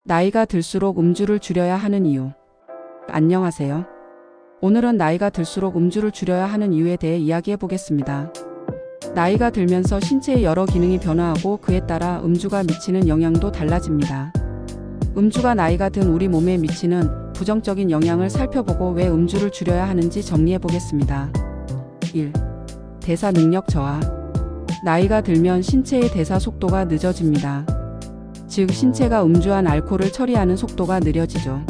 나이가 들수록 음주를 줄여야 하는 이유. 안녕하세요. 오늘은 나이가 들수록 음주를 줄여야 하는 이유에 대해 이야기해 보겠습니다. 나이가 들면서 신체의 여러 기능이 변화하고 그에 따라 음주가 미치는 영향도 달라집니다. 음주가 나이가 든 우리 몸에 미치는 부정적인 영향을 살펴보고 왜 음주를 줄여야 하는지 정리해 보겠습니다. 1. 대사 능력 저하. 나이가 들면 신체의 대사 속도가 늦어집니다. 즉 신체가 음주한 알코올을 처리하는 속도가 느려지죠.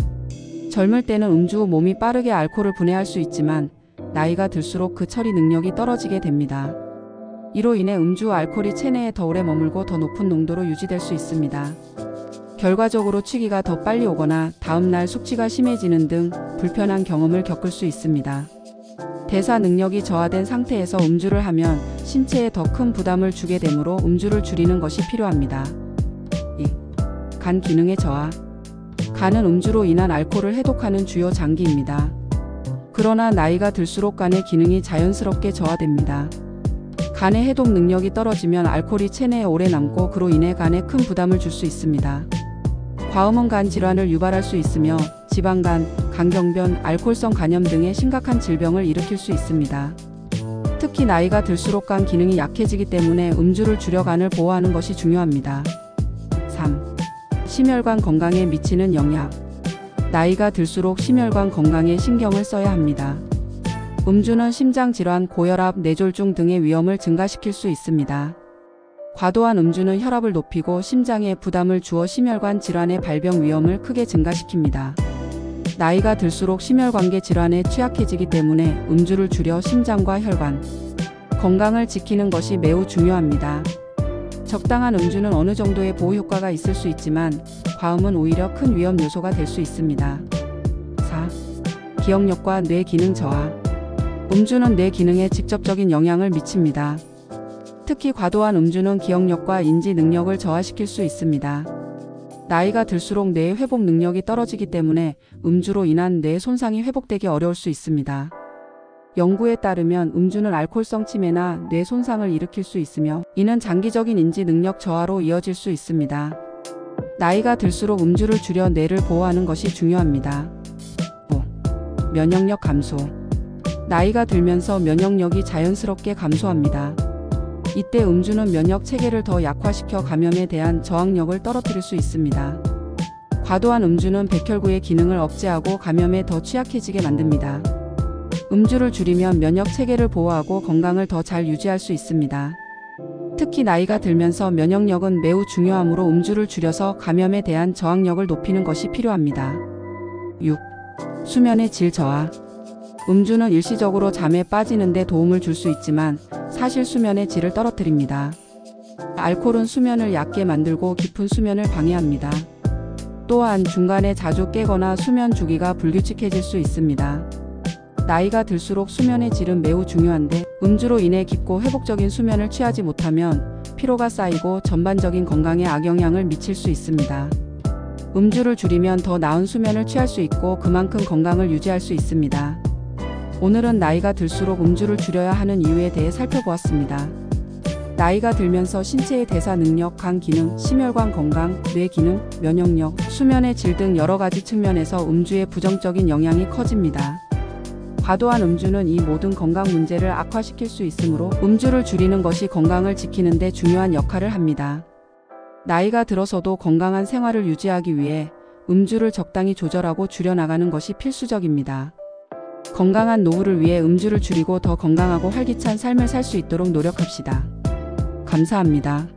젊을 때는 음주 후 몸이 빠르게 알코올을 분해할 수 있지만 나이가 들수록 그 처리 능력이 떨어지게 됩니다. 이로 인해 음주 후 알코올이 체내에 더 오래 머물고 더 높은 농도로 유지될 수 있습니다. 결과적으로 취기가 더 빨리 오거나 다음날 숙취가 심해지는 등 불편한 경험을 겪을 수 있습니다. 대사 능력이 저하된 상태에서 음주를 하면 신체에 더 큰 부담을 주게 되므로 음주를 줄이는 것이 필요합니다. 2. 간 기능의 저하. 간은 음주로 인한 알코올을 해독하는 주요 장기입니다. 그러나 나이가 들수록 간의 기능이 자연스럽게 저하됩니다. 간의 해독 능력이 떨어지면 알코올이 체내에 오래 남고 그로 인해 간에 큰 부담을 줄 수 있습니다. 과음은 간 질환을 유발할 수 있으며 지방간, 간경변, 알코올성 간염 등의 심각한 질병을 일으킬 수 있습니다. 특히 나이가 들수록 간 기능이 약해지기 때문에 음주를 줄여 간을 보호하는 것이 중요합니다. 3. 심혈관 건강에 미치는 영향. 나이가 들수록 심혈관 건강에 신경을 써야 합니다. 음주는 심장질환, 고혈압, 뇌졸중 등의 위험을 증가시킬 수 있습니다. 과도한 음주는 혈압을 높이고 심장에 부담을 주어 심혈관 질환의 발병 위험을 크게 증가시킵니다. 나이가 들수록 심혈관계 질환에 취약해지기 때문에 음주를 줄여 심장과 혈관 건강을 지키는 것이 매우 중요합니다. 적당한 음주는 어느 정도의 보호 효과가 있을 수 있지만 과음은 오히려 큰 위험 요소가 될 수 있습니다. 4. 기억력과 뇌 기능 저하. 음주는 뇌 기능에 직접적인 영향을 미칩니다. 특히 과도한 음주는 기억력과 인지 능력을 저하시킬 수 있습니다. 나이가 들수록 뇌의 회복 능력이 떨어지기 때문에 음주로 인한 뇌 손상이 회복되기 어려울 수 있습니다. 연구에 따르면 음주는 알코올성 치매나 뇌 손상을 일으킬 수 있으며 이는 장기적인 인지 능력 저하로 이어질 수 있습니다. 나이가 들수록 음주를 줄여 뇌를 보호하는 것이 중요합니다. 5. 면역력 감소. 나이가 들면서 면역력이 자연스럽게 감소합니다. 이때 음주는 면역 체계를 더 약화시켜 감염에 대한 저항력을 떨어뜨릴 수 있습니다. 과도한 음주는 백혈구의 기능을 억제하고 감염에 더 취약해지게 만듭니다. 음주를 줄이면 면역 체계를 보호하고 건강을 더 잘 유지할 수 있습니다. 특히 나이가 들면서 면역력은 매우 중요하므로 음주를 줄여서 감염에 대한 저항력을 높이는 것이 필요합니다. 6. 수면의 질 저하. 음주는 일시적으로 잠에 빠지는 데 도움을 줄 수 있지만 사실 수면의 질을 떨어뜨립니다. 알코올은 수면을 얕게 만들고 깊은 수면을 방해합니다. 또한 중간에 자주 깨거나 수면 주기가 불규칙해질 수 있습니다. 나이가 들수록 수면의 질은 매우 중요한데 음주로 인해 깊고 회복적인 수면을 취하지 못하면 피로가 쌓이고 전반적인 건강에 악영향을 미칠 수 있습니다. 음주를 줄이면 더 나은 수면을 취할 수 있고 그만큼 건강을 유지할 수 있습니다. 오늘은 나이가 들수록 음주를 줄여야 하는 이유에 대해 살펴보았습니다. 나이가 들면서 신체의 대사 능력, 간 기능, 심혈관 건강, 뇌 기능, 면역력, 수면의 질 등 여러 가지 측면에서 음주의 부정적인 영향이 커집니다. 과도한 음주는 이 모든 건강 문제를 악화시킬 수 있으므로 음주를 줄이는 것이 건강을 지키는 데 중요한 역할을 합니다. 나이가 들어서도 건강한 생활을 유지하기 위해 음주를 적당히 조절하고 줄여나가는 것이 필수적입니다. 건강한 노후를 위해 음주를 줄이고 더 건강하고 활기찬 삶을 살 수 있도록 노력합시다. 감사합니다.